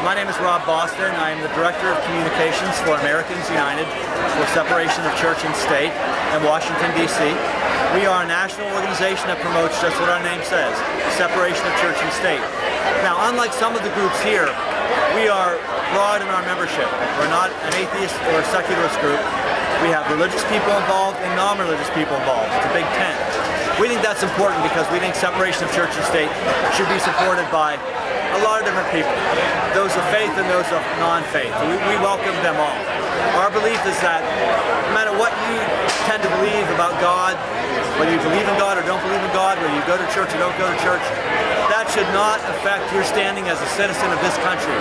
My name is Rob Boston. I am the Director of Communications for Americans United for Separation of Church and State in Washington, D.C. We are a national organization that promotes just what our name says, separation of church and state. Now, unlike some of the groups here, we are broad in our membership. We're not an atheist or a secularist group. We have religious people involved and non-religious people involved. It's a big tent. We think that's important because we think separation of church and state should be supported by a lot of different people, those of faith and those of non-faith. We welcome them all. Our belief is that no matter what you tend to believe about God, whether you believe in God or don't believe in God, whether you go to church or don't go to church, that should not affect your standing as a citizen of this country.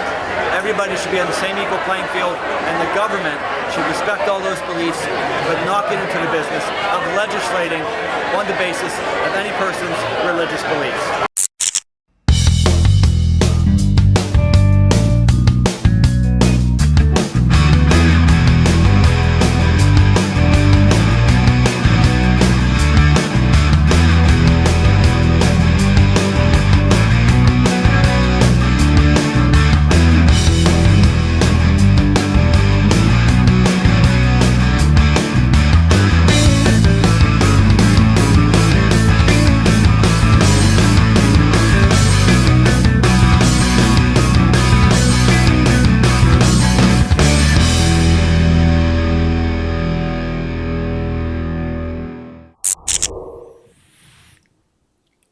Everybody should be on the same equal playing field, and the government should respect all those beliefs, but not get into the business of legislating on the basis of any person's religious beliefs.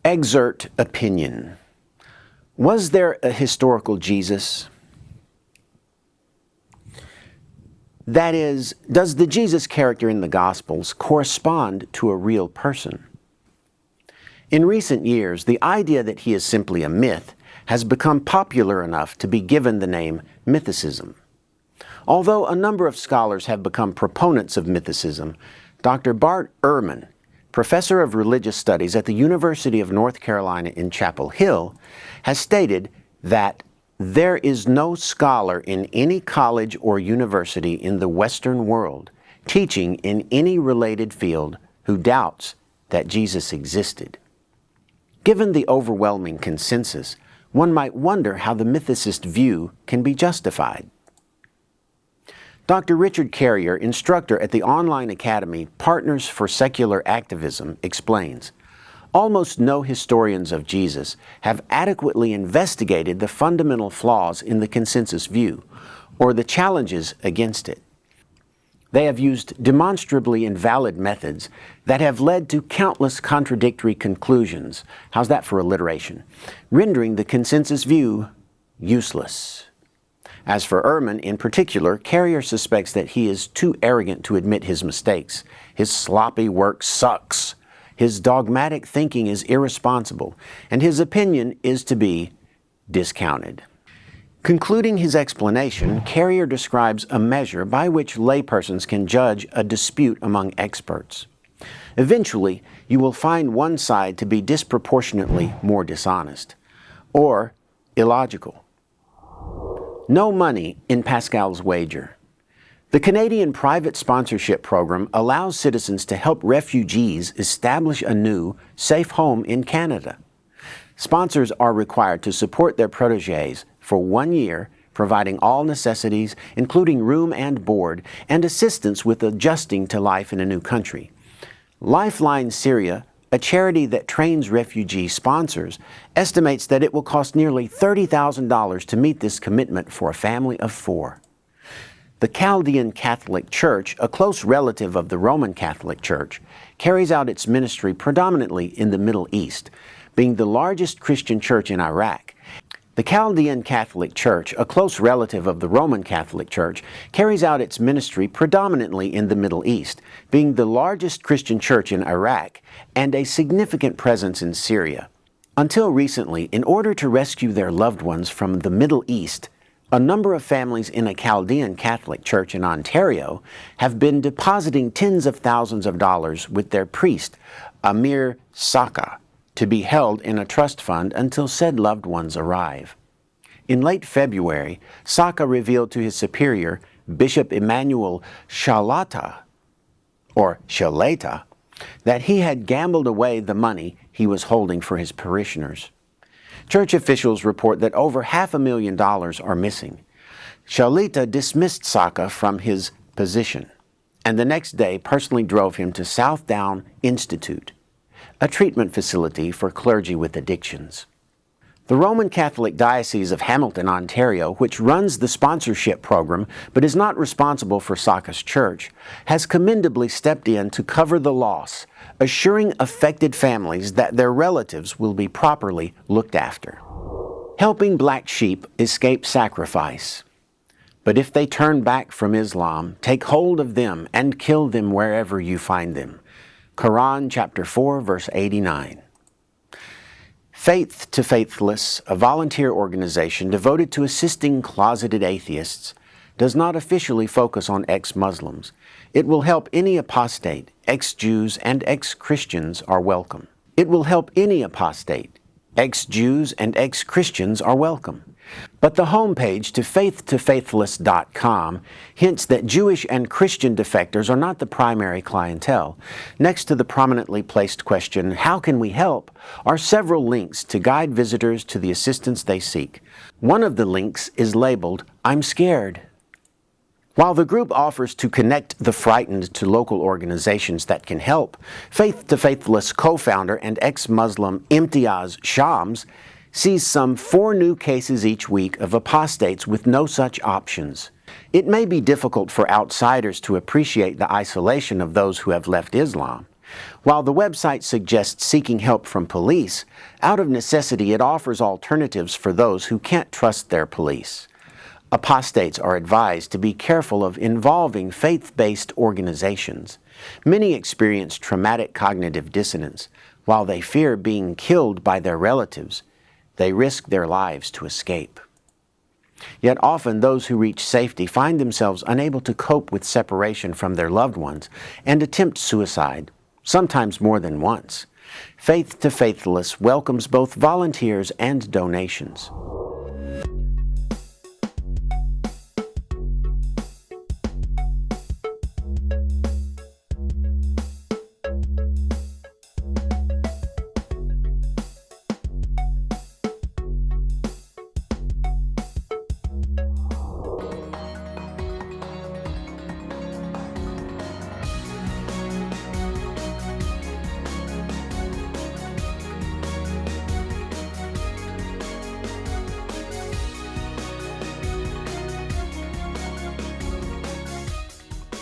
Exert Opinion. Was there a historical Jesus? That is, does the Jesus character in the Gospels correspond to a real person? In recent years, the idea that he is simply a myth has become popular enough to be given the name mythicism. Although a number of scholars have become proponents of mythicism, Dr. Bart Ehrman, professor of religious studies at the University of North Carolina in Chapel Hill, has stated that there is no scholar in any college or university in the Western world teaching in any related field who doubts that Jesus existed. Given the overwhelming consensus, one might wonder how the mythicist view can be justified. Dr. Richard Carrier, instructor at the online academy Partners for Secular Activism, explains, almost no historians of Jesus have adequately investigated the fundamental flaws in the consensus view, or the challenges against it. They have used demonstrably invalid methods that have led to countless contradictory conclusions, how's that for alliteration, rendering the consensus view useless. As for Ehrman in particular, Carrier suspects that he is too arrogant to admit his mistakes. His sloppy work sucks. His dogmatic thinking is irresponsible, and his opinion is to be discounted. Concluding his explanation, Carrier describes a measure by which laypersons can judge a dispute among experts. Eventually, you will find one side to be disproportionately more dishonest, or illogical. No money in Pascal's wager. The Canadian private sponsorship program allows citizens to help refugees establish a new, safe home in Canada. Sponsors are required to support their protégés for 1 year, providing all necessities, including room and board, and assistance with adjusting to life in a new country. Lifeline Syria, a charity that trains refugee sponsors, estimates that it will cost nearly $30,000 to meet this commitment for a family of 4. The Chaldean Catholic Church, a close relative of the Roman Catholic Church, carries out its ministry predominantly in the Middle East, being the largest Christian church in Iraq. The Chaldean Catholic Church, a close relative of the Roman Catholic Church, carries out its ministry predominantly in the Middle East, being the largest Christian church in Iraq and a significant presence in Syria. Until recently, in order to rescue their loved ones from the Middle East, a number of families in a Chaldean Catholic church in Ontario have been depositing tens of thousands of dollars with their priest, Amir Saka, to be held in a trust fund until said loved ones arrive. In late February, Saka revealed to his superior, Bishop Emmanuel Shalata, that he had gambled away the money he was holding for his parishioners. Church officials report that over $500,000 are missing. Shalita dismissed Saka from his position, and the next day personally drove him to Southdown Institute, a treatment facility for clergy with addictions. The Roman Catholic Diocese of Hamilton, Ontario, which runs the sponsorship program but is not responsible for Saka's church, has commendably stepped in to cover the loss, assuring affected families that their relatives will be properly looked after. Helping black sheep escape sacrifice. But if they turn back from Islam, take hold of them and kill them wherever you find them. Quran chapter 4, verse 89. Faith to Faithless, a volunteer organization devoted to assisting closeted atheists, does not officially focus on ex-Muslims. It will help any apostate. Ex-Jews and ex-Christians are welcome. It will help any apostate. Ex-Jews and ex-Christians are welcome. But the homepage to faithtofaithless.com hints that Jewish and Christian defectors are not the primary clientele. Next to the prominently placed question, "How can we help?" are several links to guide visitors to the assistance they seek. One of the links is labeled, "I'm scared." While the group offers to connect the frightened to local organizations that can help, Faith to Faithless co-founder and ex-Muslim Imtiaz Shams sees some 4 new cases each week of apostates with no such options. It may be difficult for outsiders to appreciate the isolation of those who have left Islam. While the website suggests seeking help from police, out of necessity it offers alternatives for those who can't trust their police. Apostates are advised to be careful of involving faith-based organizations. Many experience traumatic cognitive dissonance. While they fear being killed by their relatives, they risk their lives to escape. Yet often those who reach safety find themselves unable to cope with separation from their loved ones and attempt suicide, sometimes more than once. Faith to Faithless welcomes both volunteers and donations.